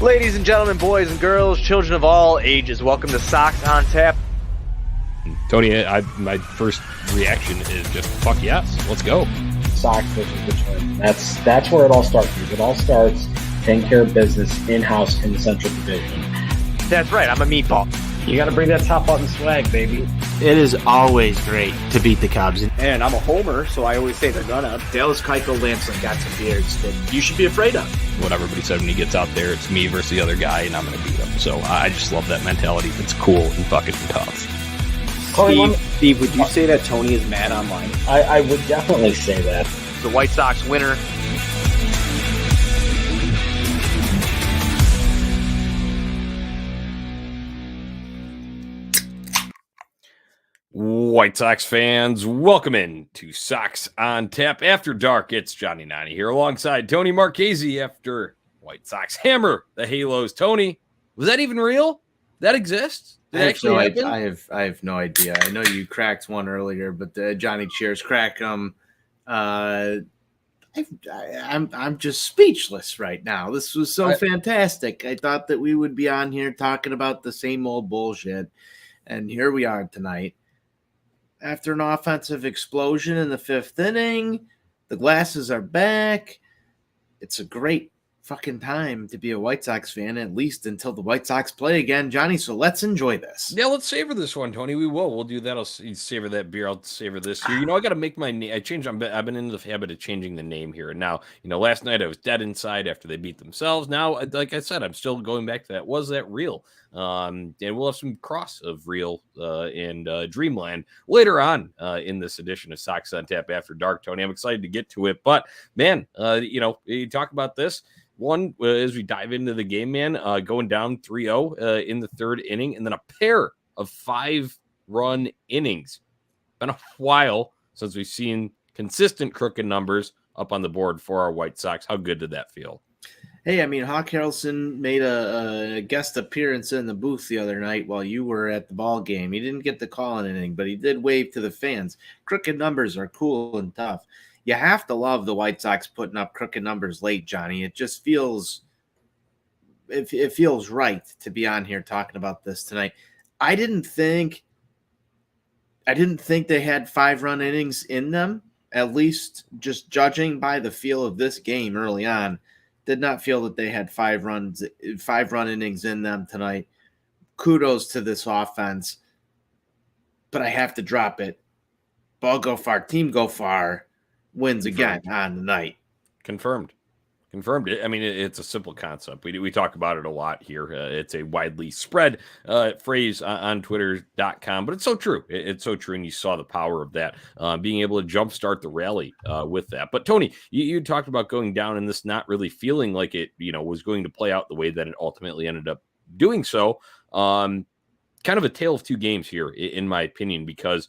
Ladies and gentlemen, boys and girls, children of all ages, welcome to Sox on Tap. Tony, my first reaction is just, fuck yes, let's go. Sox versus Detroit. That's where it all starts. It all starts taking care of business in-house in the Central Division. That's right, I'm a meatball. You got to bring that top button swag, baby. It is always great to beat the Cubs. And I'm a homer, so I always say they're gonna. Dallas Keuchel Lansing got some beards that you should be afraid of. What everybody said when he gets out there, it's me versus the other guy, and I'm going to beat him. So I just love that mentality. It's cool and fucking tough. Steve, would you say that Tony is mad online? I would definitely say that. The White Sox winner. White Sox fans, welcome in to Sox on Tap After Dark. It's Jonnie here alongside Tony Marchese after White Sox hammer the Halos. Tony, was that even real? That exists? I have no idea. I know you cracked one earlier, but Johnny Cheers crack them. I'm just speechless right now. This was so fantastic. I thought that we would be on here talking about the same old bullshit, and here we are tonight. After an offensive explosion in the fifth inning, the glasses are back. It's a great fucking time to be a White Sox fan, at least until the White Sox play again, Johnny. So let's enjoy this. Yeah, let's savor this one, Tony. We will. We'll do that. I'll savor that beer. I'll savor this here. You know, I got to make my name. I've been in the habit of changing the name here. And now, you know, last night I was dead inside after they beat themselves. Now, like I said, I'm still going back to that. Was that real? And we'll have some cross of real and Dreamland later on in this edition of Sox on Tap After Dark, Tony. I'm excited to get to it. But, man, you know, you talk about this. One, as we dive into the game, man, going down 3-0 in the third inning, and then a pair of 5-run innings. Been a while since we've seen consistent crooked numbers up on the board for our White Sox. How good did that feel? Hey, I mean, Hawk Harrelson made a guest appearance in the booth the other night while you were at the ball game. He didn't get the call in anything, but he did wave to the fans. Crooked numbers are cool and tough. You have to love the White Sox putting up crooked numbers late, Johnny. It just feels it feels right to be on here talking about this tonight. I didn't think they had 5-run innings in them, at least just judging by the feel of this game early on. Did not feel that they had 5-run innings in them tonight. Kudos to this offense, but I have to drop it. Ball go far, team go far. Wins again on the night. Confirmed. I mean, it's a simple concept. We talk about it a lot here. It's a widely spread phrase on Twitter.com, but it's so true. It's so true, and you saw the power of that, being able to jumpstart the rally with that. But, Tony, you talked about going down and this not really feeling like it, you know, was going to play out the way that it ultimately ended up doing so. Kind of a tale of two games here, in my opinion, because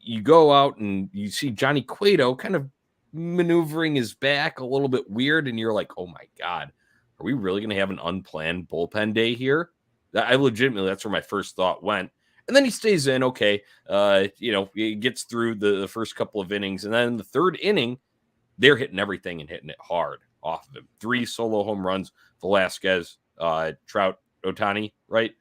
you go out and you see Johnny Cueto kind of maneuvering his back a little bit weird, and you're like, oh my God, are we really going to have an unplanned bullpen day here? I legitimately, that's where my first thought went. And then he stays in, okay. You know, he gets through the first couple of innings, and then in the third inning, they're hitting everything and hitting it hard off of him. 3 solo home runs, Velasquez, Trout, Ohtani, right?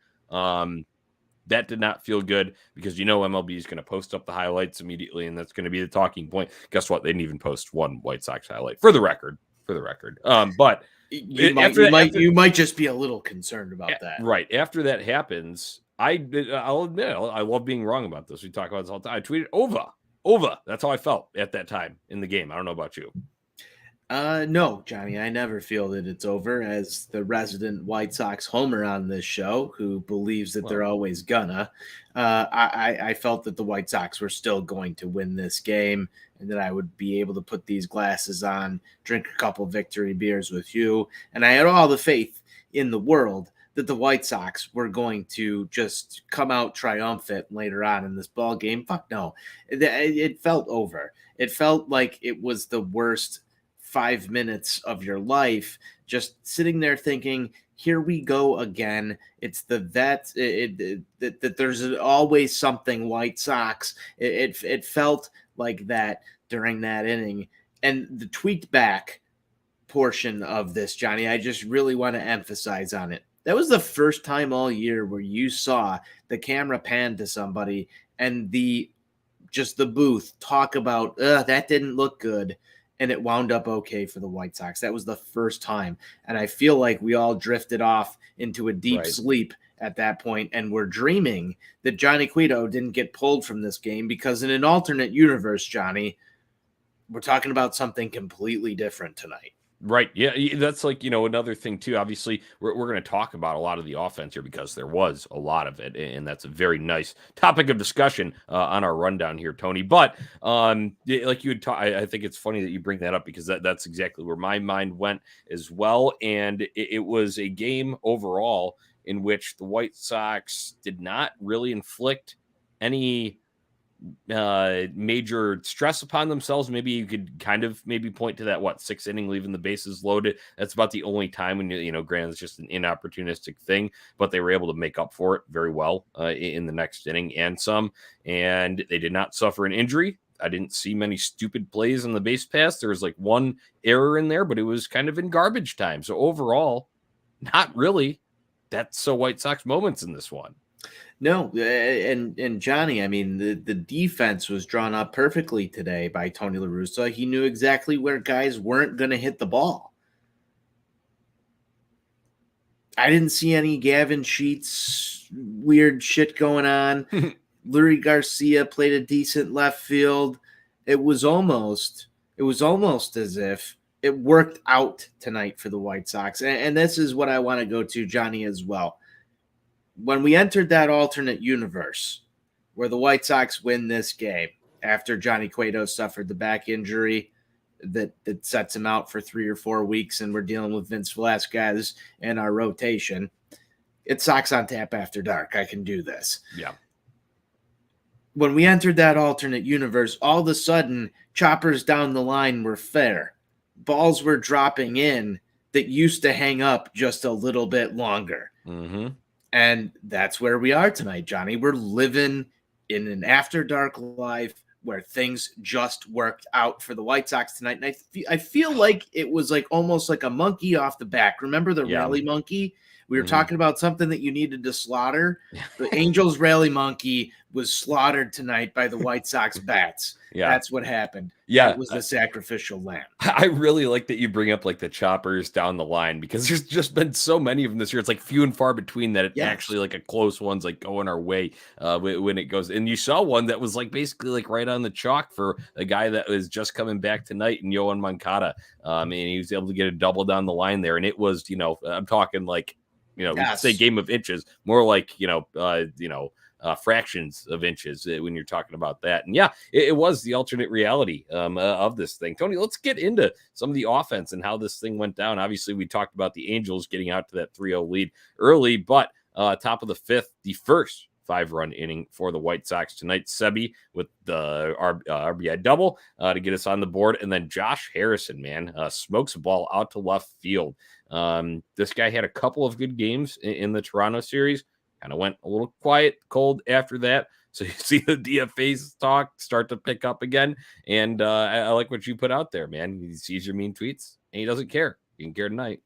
That did not feel good because, you know, MLB is going to post up the highlights immediately, and that's going to be the talking point. Guess what? They didn't even post one White Sox highlight for the record. But you might just be a little concerned about that. Right. After that happens, I'll admit, I love being wrong about this. We talk about this all the time. I tweeted over. That's how I felt at that time in the game. I don't know about you. No, Johnny, I never feel that it's over. As the resident White Sox homer on this show, who believes that they're always gonna, I felt that the White Sox were still going to win this game, and that I would be able to put these glasses on, drink a couple victory beers with you, and I had all the faith in the world that the White Sox were going to just come out triumphant later on in this ball game. Fuck no, it felt over. It felt like it was the worst 5 minutes of your life, just sitting there thinking, here we go again. It's that there's always something White Sox. It felt like that during that inning. And the tweet back portion of this, Johnny, I just really want to emphasize on it. That was the first time all year where you saw the camera pan to somebody and the booth talk about that didn't look good, and it wound up okay for the White Sox. That was the first time, and I feel like we all drifted off into a deep sleep at that point, and we're dreaming that Johnny Cueto didn't get pulled from this game, because in an alternate universe, Johnny, we're talking about something completely different tonight. Right. Yeah. That's like, another thing too. Obviously, we're going to talk about a lot of the offense here because there was a lot of it. And that's a very nice topic of discussion on our rundown here, Tony. But like you had I think it's funny that you bring that up, because that's exactly where my mind went as well. And it was a game overall in which the White Sox did not really inflict any major stress upon themselves. Maybe you could kind of point to that 6th inning, leaving the bases loaded. That's about the only time when granted it's just an inopportunistic thing, but they were able to make up for it very well in the next inning and some, and they did not suffer an injury. I didn't see many stupid plays on the base pass. There was like one error in there, but it was kind of in garbage time. So overall, not really that's so White Sox moments in this one. No, and Johnny, I mean, the defense was drawn up perfectly today by Tony La Russa. He knew exactly where guys weren't going to hit the ball. I didn't see any Gavin Sheets weird shit going on. Lurie Garcia played a decent left field. It was almost as if it worked out tonight for the White Sox. And this is what I want to go to, Johnny, as well. When we entered that alternate universe where the White Sox win this game after Johnny Cueto suffered the back injury that sets him out for 3 or 4 weeks, and we're dealing with Vince Velasquez in our rotation, it's Sox on Tap After Dark. I can do this. Yeah. When we entered that alternate universe, all of a sudden, choppers down the line were fair. Balls were dropping in that used to hang up just a little bit longer. Mm-hmm. And that's where we are tonight, Johnny. We're living in an after dark life where things just worked out for the White Sox tonight. And I feel like it was like almost like a monkey off the back. Remember the rally monkey? We were talking about something that you needed to slaughter. The Angels rally monkey was slaughtered tonight by the White Sox bats. Yeah. That's what happened. Yeah. It was the sacrificial lamb. I really like that you bring up like the choppers down the line, because there's just been so many of them this year. It's like few and far between that it actually like a close one's like going our way when it goes. And you saw one that was like basically like right on the chalk for a guy that was just coming back tonight in Yohan Moncada. And he was able to get a double down the line there. And it was, I'm talking like, we could say game of inches, more like, fractions of inches when you're talking about that. And it was the alternate reality of this thing. Tony, let's get into some of the offense and how this thing went down. Obviously, we talked about the Angels getting out to that 3-0 lead early, but top of the 5th, the first 5-run inning for the White Sox tonight. Sebi with the RBI double to get us on the board. And then Josh Harrison, man, smokes a ball out to left field. This guy had a couple of good games in the Toronto series. Kind of went a little quiet, cold after that. So you see the DFAs talk start to pick up again. And I like what you put out there, man. He sees your mean tweets and he doesn't care. He can care tonight.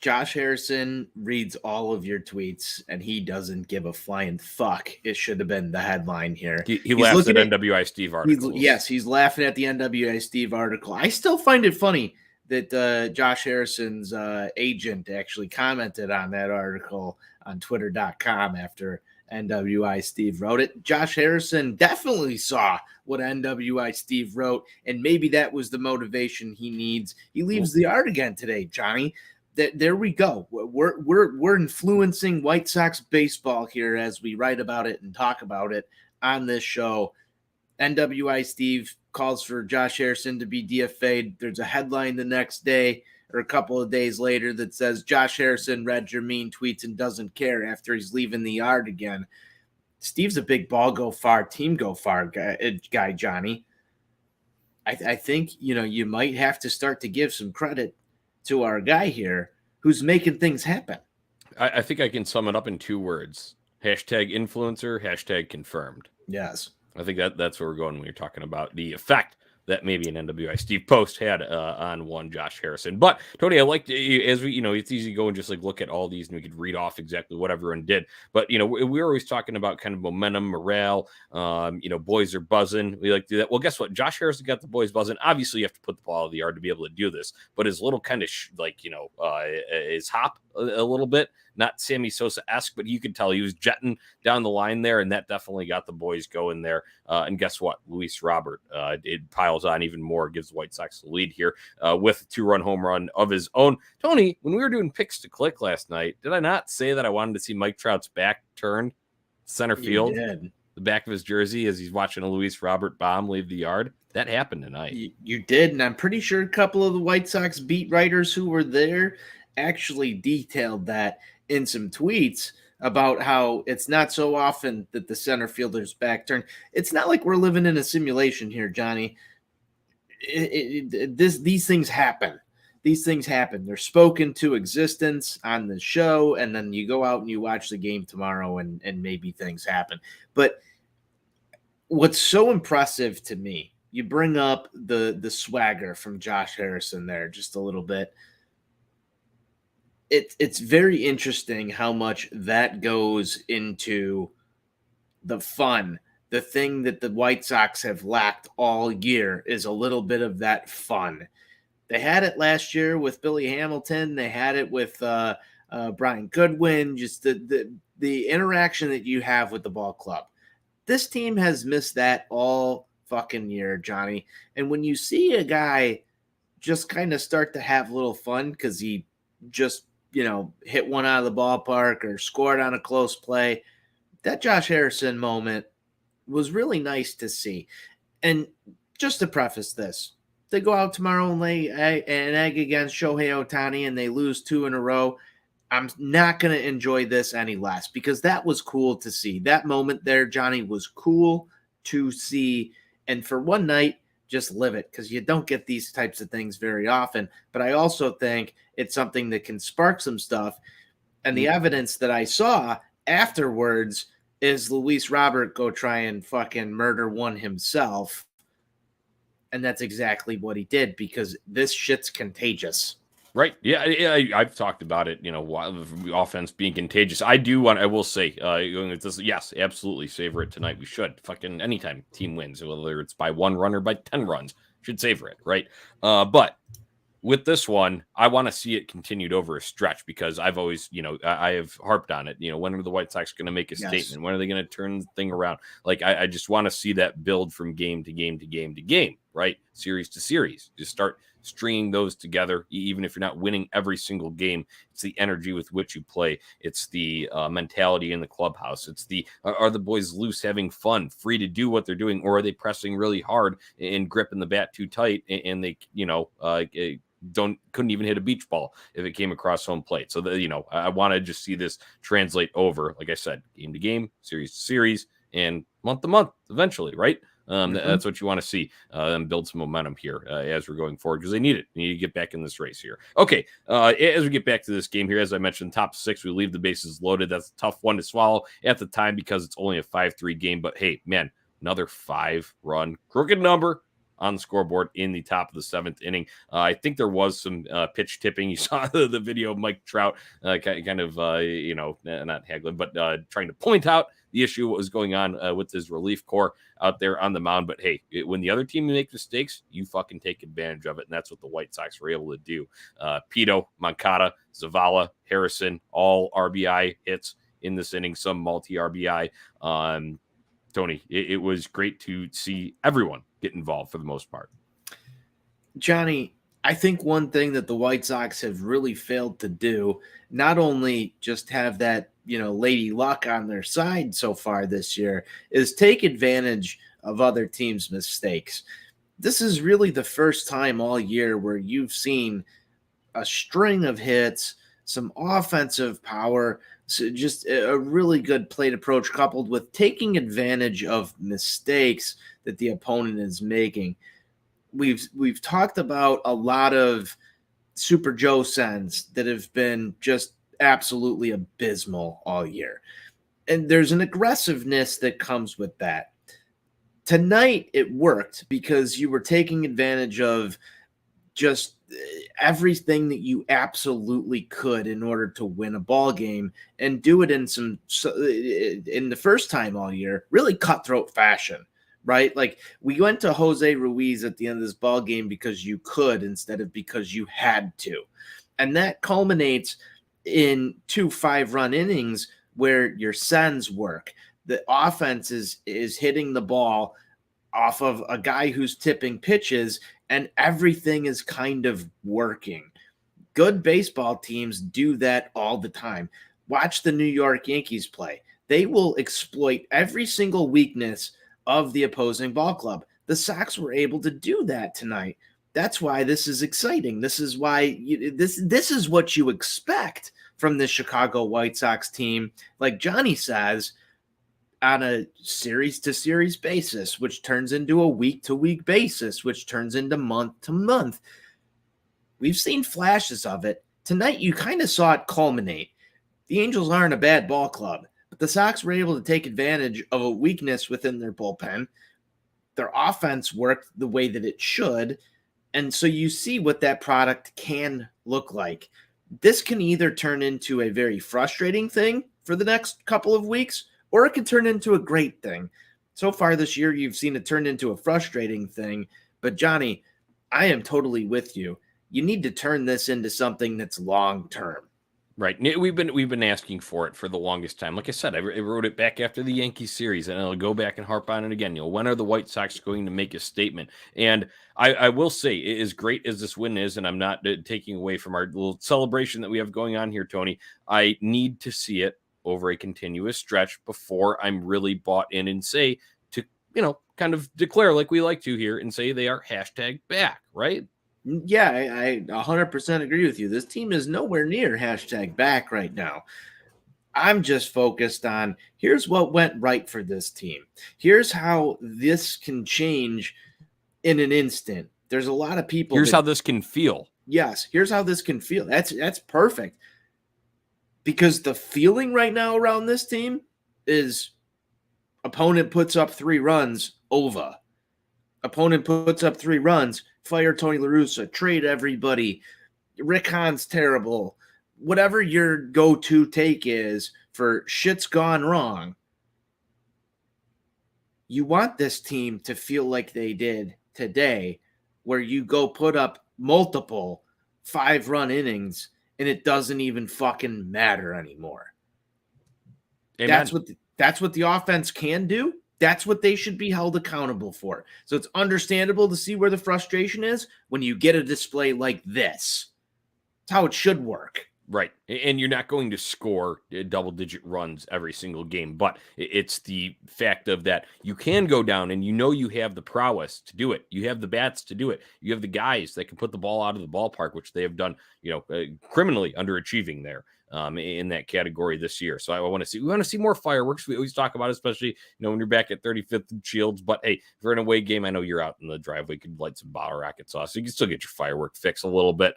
Josh Harrison reads all of your tweets and he doesn't give a flying fuck. It should have been the headline here. He laughs at NWI Steve articles. He's laughing at the NWI Steve article. I still find it funny that Josh Harrison's agent actually commented on that article on twitter.com after NWI Steve wrote it. Josh Harrison definitely saw what NWI Steve wrote, and maybe that was the motivation he needs. He leaves the yard again today, Johnny. There we go. We're influencing White Sox baseball here as we write about it and talk about it on this show. NWI Steve calls for Josh Harrison to be DFA'd. There's a headline the next day or a couple of days later that says Josh Harrison read your mean tweets and doesn't care after he's leaving the yard again. Steve's a big ball go far, team go far guy, Johnny. I think, you might have to start to give some credit to our guy here who's making things happen. I think I can sum it up in 2 words. #influencer, #confirmed. Yes. I think that's where we're going when you're talking about the effect that maybe an NWI Steve Post had on one Josh Harrison. But Tony, I like as we, it's easy to go and just like look at all these and we could read off exactly what everyone did. But, we're always talking about kind of momentum, morale. Boys are buzzing. We like to do that. Well, guess what? Josh Harrison got the boys buzzing. Obviously, you have to put the ball in the yard to be able to do this. But his little kind of his hop a little bit, not Sammy Sosa-esque, but you could tell he was jetting down the line there, and that definitely got the boys going there. And guess what? Luis Robert, it piles on even more, gives the White Sox the lead here with a 2-run home run of his own. Tony, when we were doing picks to click last night, did I not say that I wanted to see Mike Trout's back turned center field, the back of his jersey, as he's watching a Luis Robert bomb leave the yard? That happened tonight. You did, and I'm pretty sure a couple of the White Sox beat writers who were there actually detailed that in some tweets about how it's not so often that the center fielder's back turn. It's not like we're living in a simulation here, Johnny. These things happen. These things happen. They're spoken to existence on the show, and then you go out and you watch the game tomorrow, and maybe things happen. But what's so impressive to me, you bring up the swagger from Josh Harrison there just a little bit. It's very interesting how much that goes into the fun. The thing that the White Sox have lacked all year is a little bit of that fun. They had it last year with Billy Hamilton. They had it with Brian Goodwin, just the interaction that you have with the ball club. This team has missed that all fucking year, Johnny. And when you see a guy just kind of start to have a little fun because he just hit one out of the ballpark or scored on a close play, that Josh Harrison moment was really nice to see. And just to preface this, they go out tomorrow and lay an egg against Shohei Ohtani and they lose 2 in a row. I'm not going to enjoy this any less because that was cool to see. That moment there, Johnny, was cool to see. And for one night, just live it because you don't get these types of things very often. But I also think it's something that can spark some stuff. And the evidence that I saw afterwards is Luis Robert go try and fucking murder one himself. And that's exactly what he did because this shit's contagious. Right. Yeah. I've talked about it, offense being contagious. I will say, yes, absolutely savor it tonight. We should fucking anytime team wins, whether it's by 1 run or by 10 runs, should savor it. Right. But with this one, I want to see it continued over a stretch because I've always, I have harped on it. When are the White Sox going to make a statement? When are they going to turn the thing around? Like, I just want to see that build from game to game to game to game, right? Series to series. Just start stringing those together, even if you're not winning every single game. It's the energy with which you play. It's the mentality in the clubhouse. It's are the boys loose, having fun, free to do what they're doing, or are they pressing really hard and gripping the bat too tight and they, couldn't even hit a beach ball if it came across home plate. So I want to just see this translate over, like I said, game to game, series to series, and month to month eventually, right? That's what you want to see them build some momentum here as we're going forward because they need it. They need to get back in this race here. Okay, as we get back to this game here, as I mentioned, top 6, we leave the bases loaded. That's a tough one to swallow at the time because it's only a 5-3 game. But hey, man, another 5-run crooked number on the scoreboard in the top of the 7th inning. I think there was some pitch tipping. You saw the video of Mike Trout kind of, not haggling, but trying to point out the issue, what was going on with his relief corps out there on the mound. But hey, when the other team makes mistakes, you fucking take advantage of it. And that's what the White Sox were able to do. Pito, Moncada, Zavala, Harrison, all RBI hits in this inning, some multi-RBI. Tony, it was great to see everyone get involved for the most part. Johnny, I think one thing that the White Sox have really failed to do, not only just have that, lady luck on their side so far this year, is take advantage of other teams' mistakes. This is really the first time all year where you've seen a string of hits, some offensive power, so just a really good plate approach coupled with taking advantage of mistakes that the opponent is making. We've talked about a lot of Super Joe sends that have been just absolutely abysmal all year. And there's an aggressiveness that comes with that. Tonight it worked because you were taking advantage of just everything that you absolutely could in order to win a ball game, and do it in the first time all year, really cutthroat fashion, right? Like, we went to Jose Ruiz at the end of this ball game because you could instead of because you had to. And that culminates in 2 5-run innings where your sends work. The offense is hitting the ball off of a guy who's tipping pitches, and everything is kind of working. Good baseball teams do that all the time. Watch the New York Yankees play. They will exploit every single weakness of the opposing ball club. The Sox were able to do that tonight. That's why this is exciting. This is why this is what you expect from the Chicago White Sox team. Like Jonnie says, on a series-to-series basis, which turns into a week-to-week basis, which turns into month-to-month. We've seen flashes of it. Tonight, you kind of saw it culminate. The Angels aren't a bad ball club, but the Sox were able to take advantage of a weakness within their bullpen. Their offense worked the way that it should, and so you see what that product can look like. This can either turn into a very frustrating thing for the next couple of weeks, or it could turn into a great thing. So far this year, you've seen it turn into a frustrating thing. But Jonnie, I am totally with you. You need to turn this into something that's long-term. Right. We've been asking for it for the longest time. Like I said, I wrote it back after the Yankees series, and I'll go back and harp on it again. When are the White Sox going to make a statement? And I will say, as great as this win is, and I'm not taking away from our little celebration that we have going on here, Tony, I need to see it over a continuous stretch before I'm really bought in and say to, kind of declare like we like to here and say they are hashtag back, right? Yeah, I 100% agree with you. This team is nowhere near hashtag back right now. I'm just focused on here's what went right for this team. Here's how this can change in an instant. There's a lot of people. Here's how this can feel. Yes, here's how this can feel. That's perfect. Because the feeling right now around this team is opponent puts up 3 runs, over. Opponent puts up 3 runs, fire Tony La Russa, trade everybody. Rick Hahn's terrible. Whatever your go-to take is for shit's gone wrong, you want this team to feel like they did today, where you go put up multiple 5-run innings and it doesn't even fucking matter anymore. Amen. That's what the offense can do. That's what they should be held accountable for. So it's understandable to see where the frustration is when you get a display like this. It's how it should work. Right. And you're not going to score double-digit runs every single game, but it's the fact of that you can go down and you have the prowess to do it. You have the bats to do it. You have the guys that can put the ball out of the ballpark, which they have done, criminally underachieving there in that category this year. So we want to see more fireworks. We always talk about it, especially, when you're back at 35th and Shields. But hey, if you're in a away game, I know you're out in the driveway, you could light some bottle rocket sauce. So you can still get your firework fix a little bit.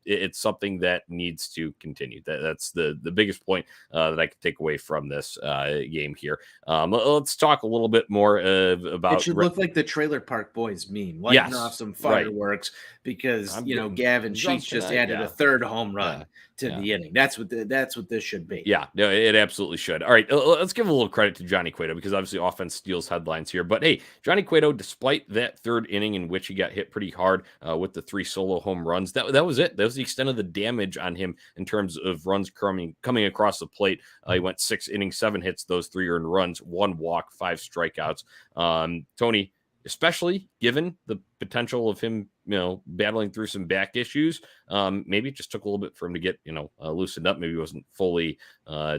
It's something that needs to continue. That's the biggest point that I could take away from this game here. Let's talk a little bit more about. It should look like the Trailer Park Boys meme, lighting off some fireworks because Gavin Sheets just added a 3rd home run to the inning. That's what this should be. Yeah, no, it absolutely should. All right, let's give a little credit to Jonnie Cueto because obviously offense steals headlines here. But hey, Jonnie Cueto, despite that 3rd inning in which he got hit pretty hard with the 3 solo home runs, that was it. That was the extent of the damage on him in terms of runs coming across the plate. He went 6 innings, 7 hits, those 3 earned runs, 1 walk, 5 strikeouts. Tony, especially given the potential of him, battling through some back issues, maybe it just took a little bit for him to get, loosened up. Maybe he wasn't fully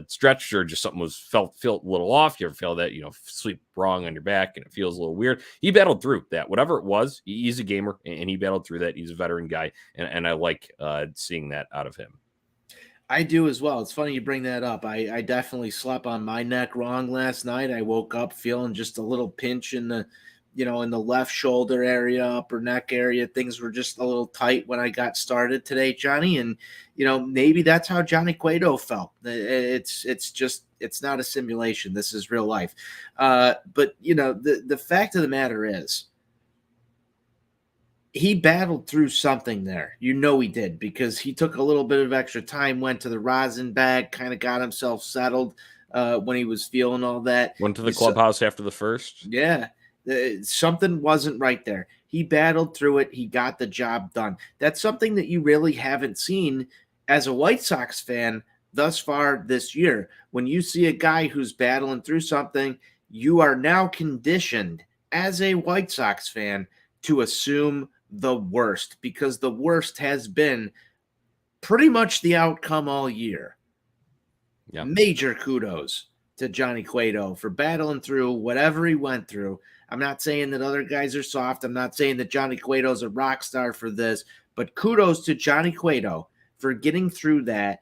stretched, or just something was felt a little off. You ever feel that, sleep wrong on your back and it feels a little weird? He battled through that, whatever it was. He's a gamer and he battled through that. He's a veteran guy. And I like seeing that out of him. I do as well. It's funny you bring that up. I definitely slept on my neck wrong last night. I woke up feeling just a little pinch in the left shoulder area, upper neck area. Things were just a little tight when I got started today, Jonnie. And, maybe that's how Jonnie Cueto felt. It's just It's not a simulation. This is real life. But the fact of the matter is, he battled through something there. He did, because he took a little bit of extra time, went to the rosin bag, kind of got himself settled when he was feeling all that. Went to the clubhouse after the first. Yeah. Something wasn't right there. He battled through it. He got the job done. That's something that you really haven't seen as a White Sox fan thus far this year. When you see a guy who's battling through something, you are now conditioned as a White Sox fan to assume the worst, because the worst has been pretty much the outcome all year. Yeah. Major kudos to Johnny Cueto for battling through whatever he went through. I'm not saying that other guys are soft. I'm not saying that Johnny Cueto's a rock star for this, but kudos to Johnny Cueto for getting through that,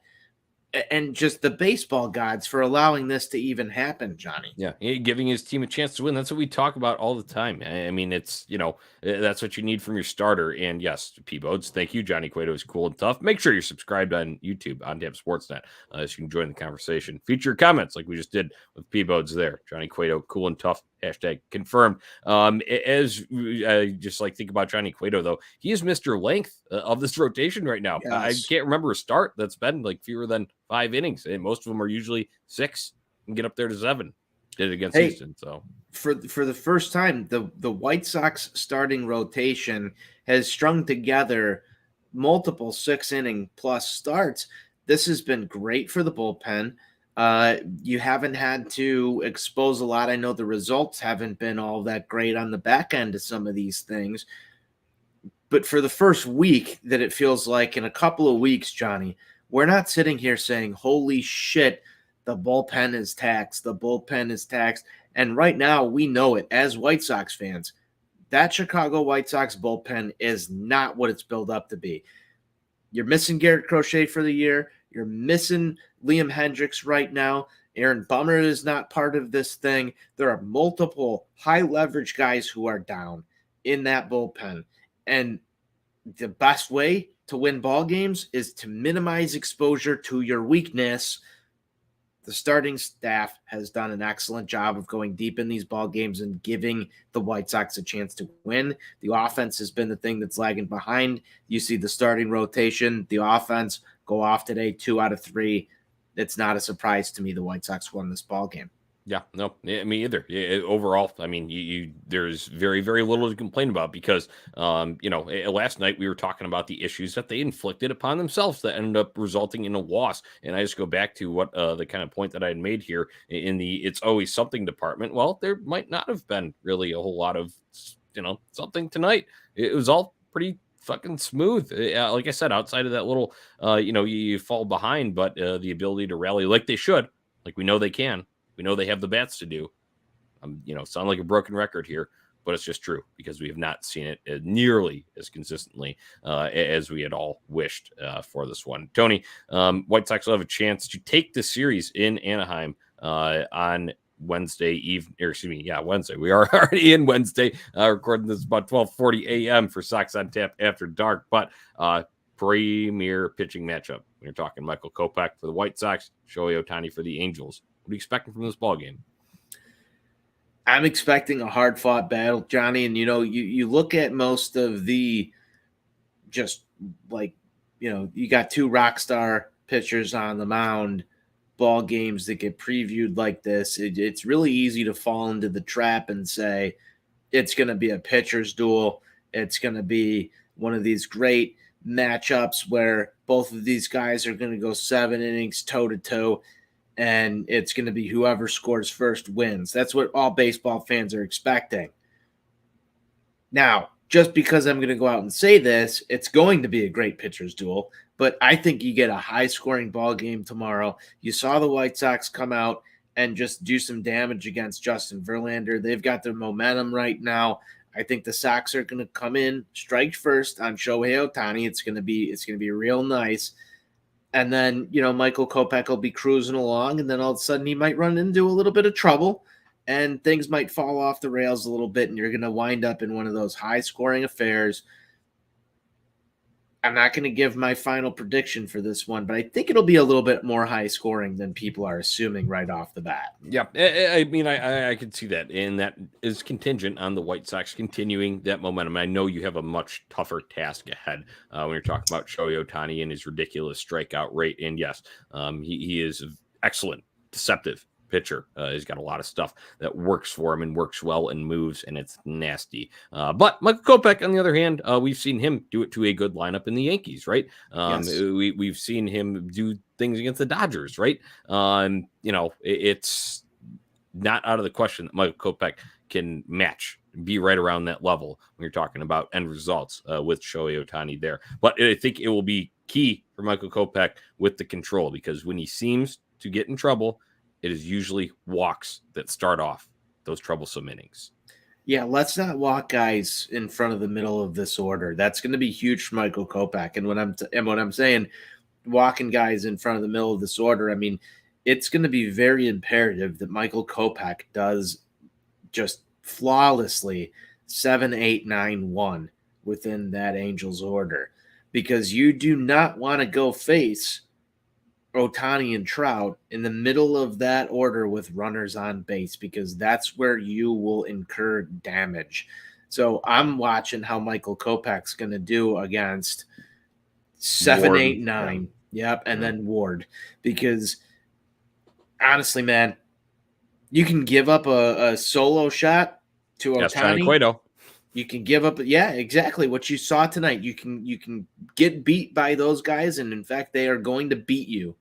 and just the baseball gods for allowing this to even happen, Johnny. Yeah, giving his team a chance to win. That's what we talk about all the time. I mean, it's, that's what you need from your starter. And yes, P-Bodes, thank you. Johnny Cueto is cool and tough. Make sure you're subscribed on YouTube, on Tap Sportsnet, so you can join the conversation. Feature comments like we just did with P-Bodes there. Johnny Cueto, cool and tough. Hashtag confirmed. As I just think about Johnny Cueto, though, he is Mr. Length of this rotation right now. Yes. I can't remember a start that's been fewer than 5 innings, and most of them are usually 6 and get up there to 7. Did it against Houston. So for the first time, the White Sox starting rotation has strung together multiple 6-inning plus starts. This has been great for the bullpen. You haven't had to expose a lot. I know the results haven't been all that great on the back end of some of these things. But for the first week that it feels like, in a couple of weeks, Johnny, we're not sitting here saying, holy shit, the bullpen is taxed. The bullpen is taxed. And right now we know it as White Sox fans. That Chicago White Sox bullpen is not what it's built up to be. You're missing Garrett Crochet for the year. You're missing Liam Hendricks right now. Aaron Bummer is not part of this thing. There are multiple high-leverage guys who are down in that bullpen. And the best way to win ball games is to minimize exposure to your weakness. The starting staff has done an excellent job of going deep in these ball games and giving the White Sox a chance to win. The offense has been the thing that's lagging behind. You see the starting rotation, the offense go off today, 2 out of 3. It's not a surprise to me the White Sox won this ball game. Yeah, no, me either. Overall, I mean, there's very, very little to complain about because, last night we were talking about the issues that they inflicted upon themselves that ended up resulting in a loss. And I just go back to what the kind of point that I had made here in the it's always something department. Well, there might not have been really a whole lot of, something tonight. It was all pretty fucking smooth. Like I said, outside of that little, you fall behind, but the ability to rally like they should, like we know they can. We know they have the bats to do. Sound like a broken record here, but it's just true because we have not seen it nearly as consistently as we had all wished for this one. Tony, White Sox will have a chance to take the series in Anaheim on Wednesday. Wednesday. We are already in Wednesday. Recording this about 12:40 a.m. for Sox on Tap after dark, but premier pitching matchup. We're talking Michael Kopech for the White Sox, Shohei Ohtani for the Angels. What are you expecting from this ball game? I'm expecting a hard-fought battle, Johnny. And, you look at most of the you got 2 rock star pitchers on the mound, ball games that get previewed like this. It's really easy to fall into the trap and say it's going to be a pitcher's duel. It's going to be one of these great matchups where both of these guys are going to go 7 innings toe-to-toe. And it's going to be whoever scores first wins. That's what all baseball fans are expecting. Now, just because I'm going to go out and say this, it's going to be a great pitcher's duel, but I think you get a high-scoring ball game tomorrow. You saw the White Sox come out and just do some damage against Justin Verlander. They've got their momentum right now. I think the Sox are going to come in, strike first on Shohei Ohtani. It's going to be real nice. And then, Michael Kopech will be cruising along, and then all of a sudden he might run into a little bit of trouble, and things might fall off the rails a little bit, and you're going to wind up in one of those high-scoring affairs. I'm not going to give my final prediction for this one, but I think it'll be a little bit more high scoring than people are assuming right off the bat. Yeah, I mean, I could see that, and that is contingent on the White Sox continuing that momentum. I know you have a much tougher task ahead when you're talking about Shohei Ohtani and his ridiculous strikeout rate. And yes, he is an excellent, deceptive pitcher. He's got a lot of stuff that works for him and works well and moves, and it's nasty. But Michael Kopech, on the other hand, we've seen him do it to a good lineup in the Yankees, right? Yes. We've seen him do things against the Dodgers, right? It's not out of the question that Michael Kopech can match, be right around that level when you're talking about end results with Shohei Ohtani there. But I think it will be key for Michael Kopech with the control, because when he seems to get in trouble, it is usually walks that start off those troublesome innings. Yeah, let's not walk guys in front of the middle of this order. That's going to be huge for Michael Kopech. And when I'm saying walking guys in front of the middle of this order, I mean, it's going to be very imperative that Michael Kopech does just flawlessly 7, 8, 9, 1 within that Angels order, because you do not want to go face Ohtani and Trout in the middle of that order with runners on base, because that's where you will incur damage. So I'm watching how Michael Kopech's going to do against 7, Ward, 8, 9. Yep. And then Ward, because honestly, man, you can give up a solo shot to Ohtani. Cueto. You can give up, yeah, exactly what you saw tonight. You can get beat by those guys, and in fact, they are going to beat you.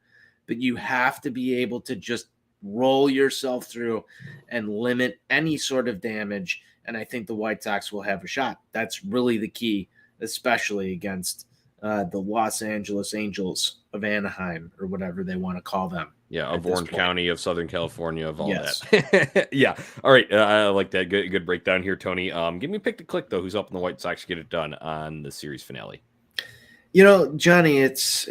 But you have to be able to just roll yourself through and limit any sort of damage. And I think the White Sox will have a shot. That's really the key, especially against the Los Angeles Angels of Anaheim, or whatever they want to call them. Yeah, of Orange County, of Southern California, of all Yes. that. Yeah. All right. I like that. Good breakdown here, Tony. Give me a pick to click, though. Who's up in the White Sox to get it done on the series finale? You know, Johnny, it's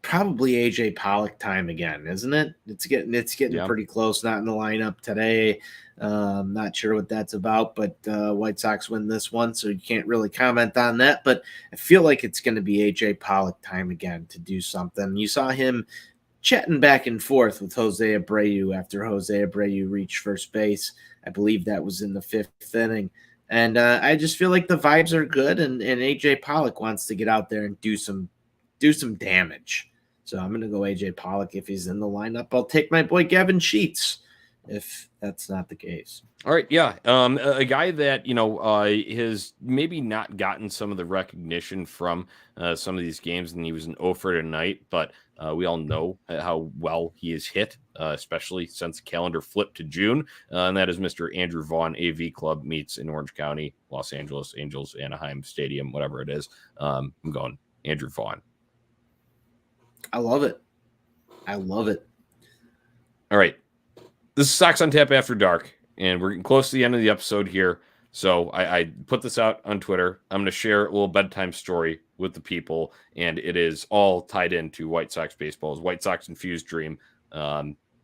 probably AJ Pollock time again, isn't it? It's getting pretty close. Not in the lineup today. Not sure what that's about, but White Sox win this one, so you can't really comment on that. But I feel like it's going to be AJ Pollock time again to do something. You saw him chatting back and forth with Jose Abreu after Jose Abreu reached first base. I believe that was in the 5th inning. And I just feel like the vibes are good, and AJ Pollock wants to get out there and do some damage. So I'm going to go AJ Pollock if he's in the lineup. I'll take my boy Gavin Sheets if that's not the case. All right, yeah, a guy that has maybe not gotten some of the recognition from some of these games, and he was an 0 for tonight, but we all know how well he is hit, especially since the calendar flipped to June, and that is Mr. Andrew Vaughn. AV Club meets in Orange County, Los Angeles, Angels, Anaheim Stadium, whatever it is. I'm going Andrew Vaughn. I love it. All right, this is Sox on Tap After Dark, and we're getting close to the end of the episode here. So I put this out on Twitter. I'm going to share a little bedtime story with the people, and it is all tied into White Sox baseball's White Sox Infused Dream.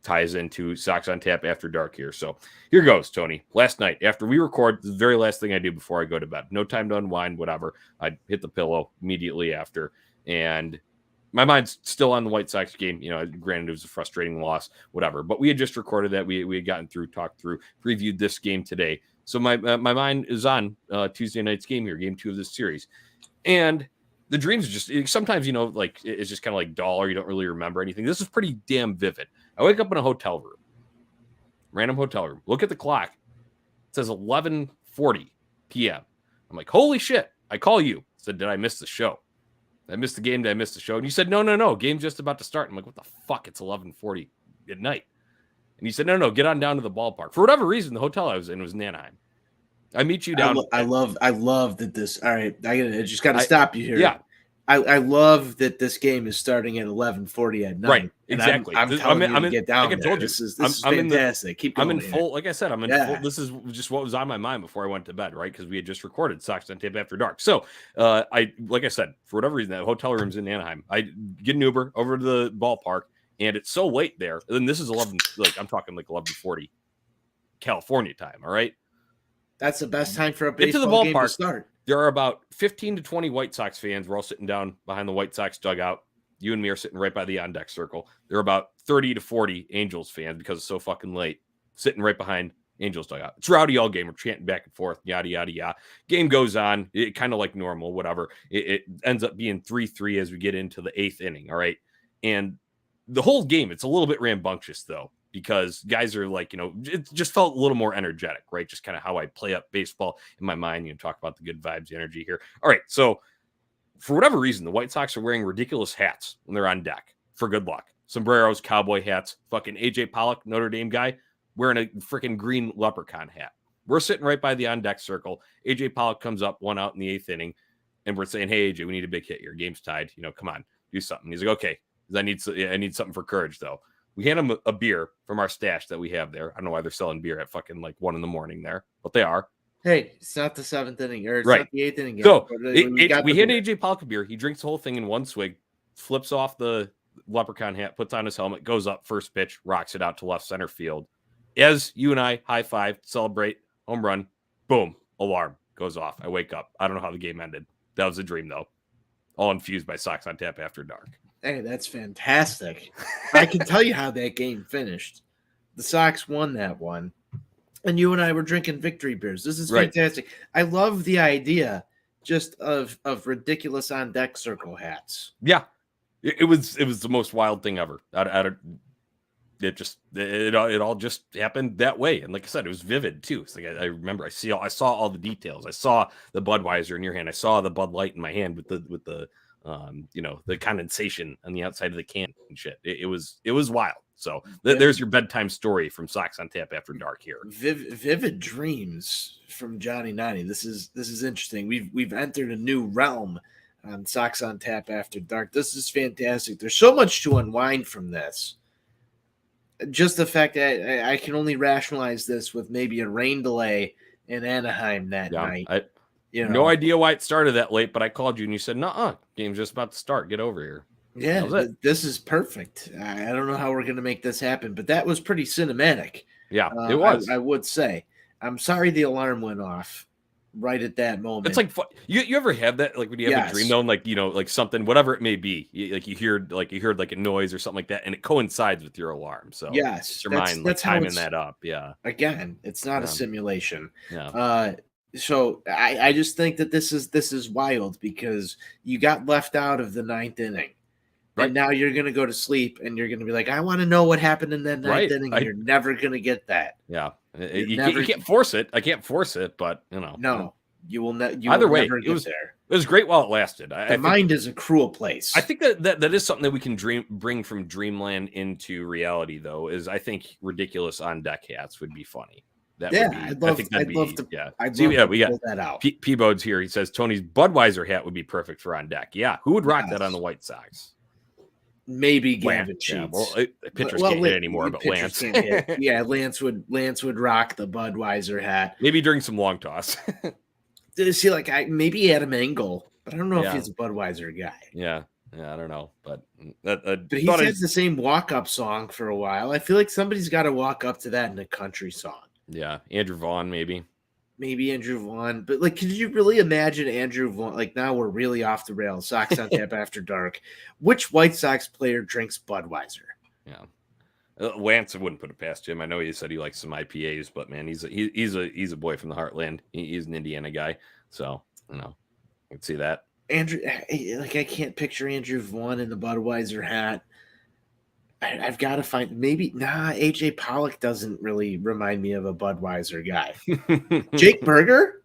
Ties into Sox on Tap After Dark here. So here goes, Tony. Last night, after we record, the very last thing I do before I go to bed. No time to unwind, whatever. I hit the pillow immediately after, and my mind's still on the White Sox game. Granted, it was a frustrating loss, whatever. But we had just recorded that. We had gotten through, talked through, previewed this game today. So my mind is on Tuesday night's game here, game 2 of this series. And the dreams are just, sometimes, it's just kind of like dull, or you don't really remember anything. This is pretty damn vivid. I wake up in a hotel room, random hotel room, look at the clock. It says 11:40 p.m. I'm like, holy shit. I call you. Said, did I miss the show? Did I miss the game? Did I miss the show? And you said, no. Game's just about to start. I'm like, what the fuck? It's 11:40 at night. And you said, no, get on down to the ballpark. For whatever reason, the hotel I was in was in Anaheim. I meet you down. I love that this. All right, I just got to stop you here. Yeah. I love that this game is starting at 11:40 at night. Right, exactly. I'm telling you to get down. Like I told you, this is fantastic. Keep going. I'm in full. Like I said, I'm in Yeah. full. This is just what was on my mind before I went to bed, right? Because we had just recorded Sox on Tape After Dark. So, like I said, for whatever reason, that hotel room's in Anaheim. I get an Uber over to the ballpark, and it's so late there. And this is 11. Like I'm talking like 11:40 California time. All right. That's the best time for a Get to the baseball game to ballpark. start. There are about 15 to 20 White Sox fans. We're all sitting down behind the White Sox dugout. You and me are sitting right by the on-deck circle. There are about 30 to 40 Angels fans, because it's so fucking late, sitting right behind Angels dugout. It's rowdy all game. We're chanting back and forth, yada, yada, yada. Game goes on, it kind of like normal, whatever. It ends up being 3-3 as we get into the 8th inning, all right? And the whole game, it's a little bit rambunctious, though, because guys are like, it just felt a little more energetic, right? Just kind of how I play up baseball in my mind, talk about the good vibes, the energy here. All right, so for whatever reason, the White Sox are wearing ridiculous hats when they're on deck for good luck. Sombreros, cowboy hats, fucking AJ Pollock, Notre Dame guy, wearing a freaking green leprechaun hat. We're sitting right by the on-deck circle. AJ Pollock comes up, 1 out in the 8th inning, and we're saying, hey, AJ, we need a big hit here. Game's tied. Come on, do something. He's like, okay. I need something for courage, though. We hand him a beer from our stash that we have there. I don't know why they're selling beer at fucking like 1 a.m. there, but they are. Hey, it's not the 7th inning, or it's right. not the 8th inning. So we hand AJ Pollock a beer. He drinks the whole thing in one swig, flips off the leprechaun hat, puts on his helmet, goes up, first pitch, rocks it out to left center field. As you and I high five, celebrate, home run, boom, alarm goes off. I wake up. I don't know how the game ended. That was a dream, though. All infused by Sox on Tap After Dark. Hey, that's fantastic. I can tell you how that game finished. The Sox won that one, and you and I were drinking victory beers. This is fantastic. Right. I love the idea just of ridiculous on deck circle hats. Yeah, it was the most wild thing ever. It all just happened that way, and like I said, it was vivid too. It's like I remember I saw all the details. I saw the Budweiser in your hand. I saw the Bud Light in my hand with the the condensation on the outside of the can and shit. It was wild. So there's your bedtime story from Sox on Tap After Dark here. Vivid dreams from Jonnie 90. This is interesting. We've entered a new realm on Sox on Tap After Dark. This is fantastic. There's so much to unwind from this. Just the fact that I can only rationalize this with maybe a rain delay in Anaheim that night. No idea why it started that late, but I called you and you said, "Nuh-uh, game's just about to start. Get over here." Yeah, this is perfect. I don't know how we're going to make this happen, but that was pretty cinematic. Yeah, it was. I would say. I'm sorry the alarm went off right at that moment. It's like you ever have that, like when you have a dream though, like something, whatever it may be, you heard like a noise or something like that, and it coincides with your alarm. So yes, it's your mind like timing that up. Yeah. Again, it's not a simulation. Yeah. So I just think that this is wild because you got left out of the 9th inning. Right. And now you're going to go to sleep and you're going to be like, I want to know what happened in that 9th inning. You're never going to get that. Yeah. You can't force it. I can't force it, but No, you will not. Either way, it was there. It was great while it lasted. The mind is a cruel place. I think that is something that we can bring from dreamland into reality, though, is I think ridiculous on deck hats would be funny. I'd love to pull that out. P-Bode's here. He says Tony's Budweiser hat would be perfect for on deck. Yeah. Who would rock that on the White Sox? Maybe Gavin Sheets. Yeah, well, pitchers can't hit anymore, but Lance. Can't hit. Yeah, Lance would rock the Budweiser hat. Maybe during some long toss. See, maybe Adam Engel, but I don't know if he's a Budweiser guy. Yeah, I don't know, but he's had the same walk-up song for a while. I feel like somebody's got to walk up to that in a country song. Yeah, Andrew Vaughn, maybe Andrew Vaughn, but could you really imagine Andrew Vaughn? Now we're really off the rails. Sox on Tap After Dark. Which White Sox player drinks Budweiser? Yeah, Lance wouldn't put it past him. I know he said he likes some IPAs, but man, he's a boy from the heartland. He's an Indiana guy, so I can see that. Andrew, I can't picture Andrew Vaughn in the Budweiser hat. I've got to find AJ Pollock doesn't really remind me of a Budweiser guy. Jake Berger?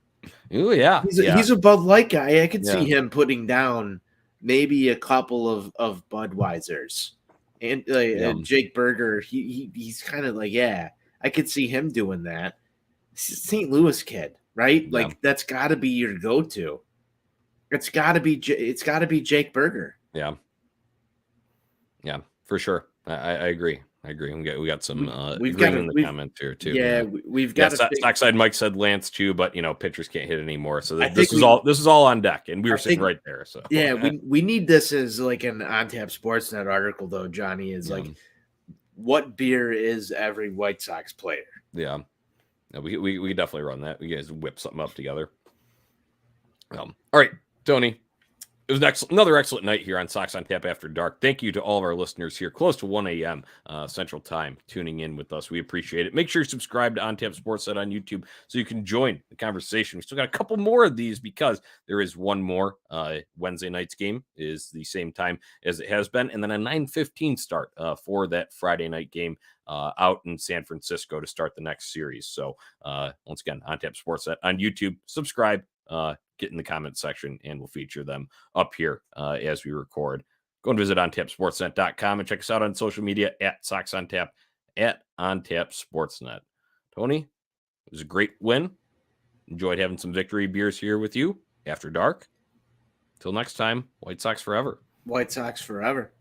Oh yeah. He's a Bud Light guy. I could see him putting down maybe a couple of Budweisers. And Jake Berger, he's kind of I could see him doing that. St. Louis kid, right? Yeah. That's got to be your go-to. It's got to be Jake Berger. Yeah. Yeah, for sure. I agree. We got some agreement in the comments here too. Yeah, we've got. Stockside Mike said Lance too, but pitchers can't hit anymore. So this is all on deck, and we were sitting right there. So yeah, we need this as an on tap Sportsnet article though. Jonnie is what beer is every White Sox player? Yeah, we definitely run that. We guys whip something up together. All right, Tony. It was another excellent night here on Sox on Tap After Dark. Thank you to all of our listeners here, close to 1 a.m. Central Time, tuning in with us. We appreciate it. Make sure you subscribe to On Tap Sports Set on YouTube so you can join the conversation. We still got a couple more of these because there is one more. Wednesday night's game is the same time as it has been, and then a 9:15 start for that Friday night game out in San Francisco to start the next series. So once again, On Tap Sports Set on YouTube. Subscribe. Get in the comment section and we'll feature them up here as we record. Go and visit ontapsportsnet.com and check us out on social media at Sox on Tap, at OnTap Sportsnet. Tony, it was a great win. Enjoyed having some victory beers here with you after dark. Till next time, White Sox forever. White Sox forever.